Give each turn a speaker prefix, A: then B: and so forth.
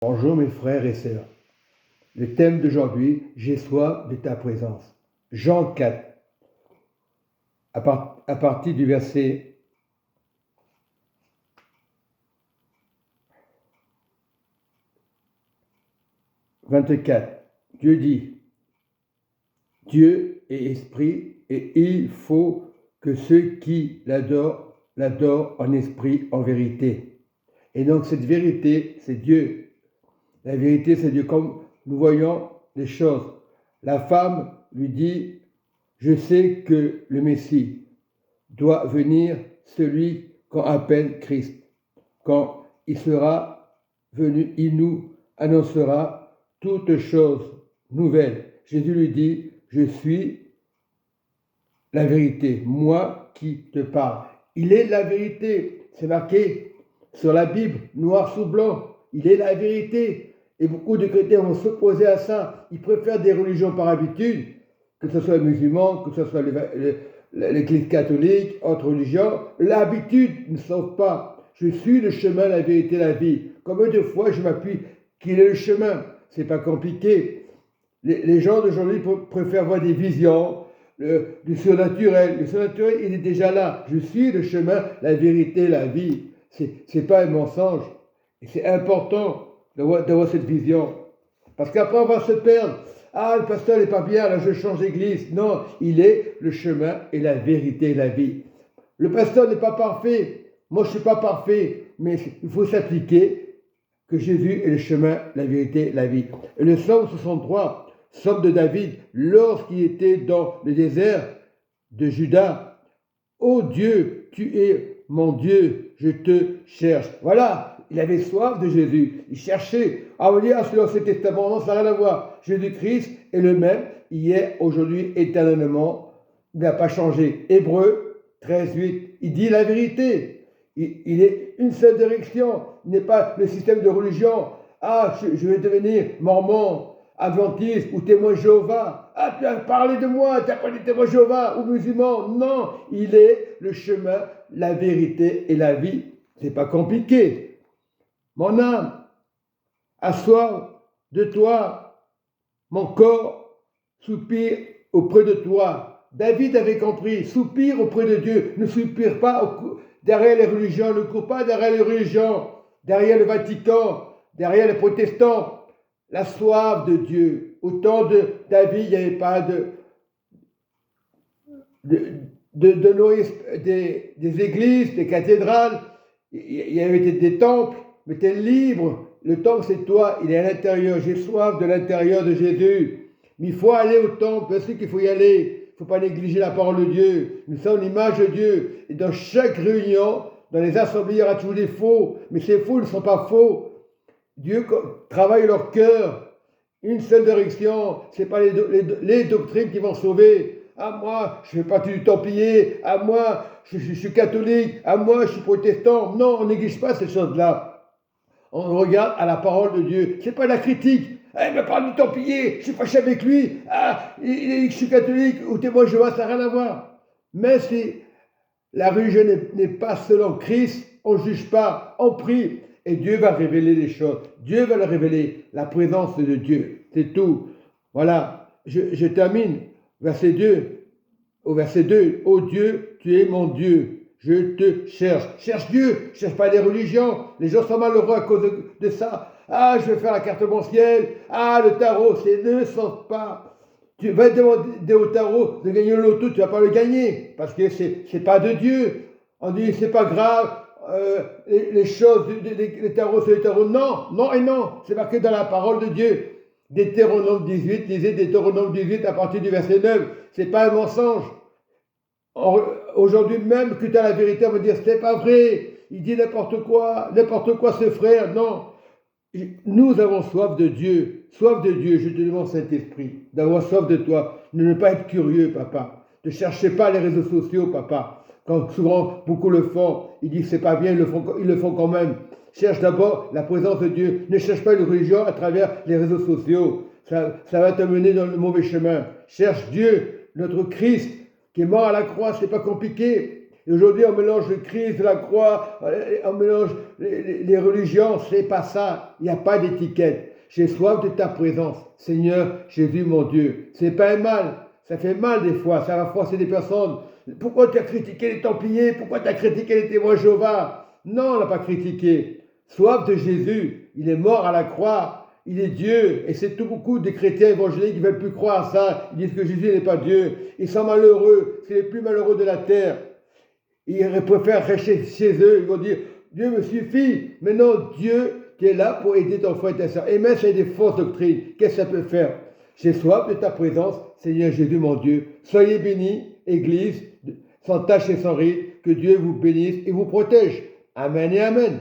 A: Bonjour mes frères et sœurs. Le thème d'aujourd'hui, j'ai soif de ta présence. Jean 4, à partir du verset 24. Dieu dit, Dieu est esprit et il faut que ceux qui l'adorent en esprit, en vérité. Et donc cette vérité, c'est Dieu. La vérité, c'est Dieu. Comme nous voyons les choses, la femme lui dit, je sais que le Messie doit venir, celui qu'on appelle Christ. Quand il sera venu, il nous annoncera toutes choses nouvelles. Jésus lui dit, je suis la vérité, moi qui te parle. Il est la vérité, c'est marqué sur la Bible, noir sur blanc. Il est la vérité. Et beaucoup de chrétiens vont s'opposer à ça. Ils préfèrent des religions par habitude, que ce soit les musulmans, que ce soit l'Église catholique, autres religions. L'habitude ne sauve pas. Je suis le chemin, la vérité, la vie. Combien de fois je m'appuie qu'il est le chemin? C'est pas compliqué. Les gens d'aujourd'hui préfèrent voir des visions, du surnaturel. Le surnaturel, il est déjà là. Je suis le chemin, la vérité, la vie. C'est pas un mensonge. Et c'est important d'avoir cette vision. Parce qu'après, on va se perdre. Ah, le pasteur n'est pas bien, là, je change d'église. Non, il est le chemin et la vérité et la vie. Le pasteur n'est pas parfait. Moi, je ne suis pas parfait. Mais il faut s'appliquer que Jésus est le chemin, la vérité, la vie. Et le psaume 63, psaume de David, lorsqu'il était dans le désert de Juda, ô Dieu, tu es mon Dieu, je te cherche. Voilà, il avait soif de Jésus. Il cherchait. Ah, on dit, c'est l'Ancien Testament, non, ça n'a rien à voir. Jésus-Christ est le même, hier, aujourd'hui, éternellement. Il n'a pas changé. Hébreux 13:8, il dit la vérité. Il est une seule direction. Il n'est pas le système de religion. Ah, je vais devenir mormon, adventiste ou témoin Jéhovah. Ah, tu as parlé de moi, tu n'as pas dit témoin Jéhovah ou musulman. Non, il est le chemin, la vérité et la vie. C'est pas compliqué. Mon âme a soif de toi. Mon corps soupire auprès de toi. David avait compris, soupire auprès de Dieu. Ne soupire pas derrière les religions, ne court pas derrière les religions, derrière le Vatican, derrière les protestants. La soif de Dieu. Au temps de David, il n'y avait pas des églises, des cathédrales, il y avait des temples, mais tu es libre. Le temple, c'est toi, il est à l'intérieur. J'ai soif de l'intérieur de Jésus. Mais il faut aller au temple, bien sûr qu'il faut y aller. Il ne faut pas négliger la parole de Dieu. Nous sommes l'image de Dieu. Et dans chaque réunion, dans les assemblées, il y aura toujours des faux. Mais ces faux ne sont pas faux. Dieu travaille leur cœur. Une seule direction. Ce n'est pas les doctrines qui vont sauver. Ah, moi, je ne fais partie du Templier. Ah, moi, je suis catholique. Ah, moi, je suis protestant. Non, on néglige pas ces choses-là. On regarde à la parole de Dieu. Ce n'est pas la critique. Ah, il me parle du Templier. Je suis fâché avec lui. Ah, je suis catholique ou témoin Jéhovah, ça n'a rien à voir. Mais si la religion n'est pas selon Christ, on ne juge pas, on prie. Et Dieu va révéler les choses. Dieu va le révéler, la présence de Dieu. C'est tout. Voilà. Je termine. Verset 2. Au verset 2. Ô Dieu, tu es mon Dieu. Je te cherche. Cherche Dieu. Cherche pas les religions. Les gens sont malheureux à cause de ça. Ah, je vais faire la carte mensuelle. Ah, le tarot. Ne sens pas. Tu vas demander au tarot de gagner le loto. Tu ne vas pas le gagner. Parce que c'est pas de Dieu. On dit, c'est pas grave. Les choses, les tarots, c'est les tarots. Non, non et non. C'est marqué dans la parole de Dieu. Deutéronome 18, lisez Deutéronome 18 à partir du verset 9. C'est pas un mensonge. Aujourd'hui même que tu as la vérité, on va dire c'est pas vrai. Il dit n'importe quoi ce frère. Non. Nous avons soif de Dieu. Soif de Dieu, je te demande Saint-Esprit, d'avoir soif de toi. De ne pas être curieux, papa. Ne cherchez pas les réseaux sociaux, papa. Quand souvent beaucoup le font, ils disent c'est pas bien, ils le font quand même. Cherche d'abord la présence de Dieu. Ne cherche pas une religion à travers les réseaux sociaux. Ça va te mener dans le mauvais chemin. Cherche Dieu, notre Christ, qui est mort à la croix, c'est pas compliqué. Et aujourd'hui, on mélange le Christ, la croix, on mélange les religions. C'est pas ça. Il n'y a pas d'étiquette. J'ai soif de ta présence. Seigneur Jésus, mon Dieu. C'est pas un mal. Ça fait mal des fois. Ça va froisser des personnes. Pourquoi tu as critiqué les Templiers? Pourquoi tu as critiqué les témoins de Jéhovah? Non, on l'a pas critiqué. Soif de Jésus. Il est mort à la croix. Il est Dieu. Et c'est tout beaucoup de chrétiens évangéliques qui ne veulent plus croire à ça. Ils disent que Jésus n'est pas Dieu. Ils sont malheureux. C'est les plus malheureux de la terre. Ils préfèrent rester chez eux. Ils vont dire, Dieu me suffit. Mais non, Dieu, tu es là pour aider ton frère et ta soeur. Et même si c'est des fausses doctrines, qu'est-ce que ça peut faire? J'ai soif de ta présence, Seigneur Jésus, mon Dieu. Soyez bénis, Église, sans tache et sans ride. Que Dieu vous bénisse et vous protège. Amen et amen.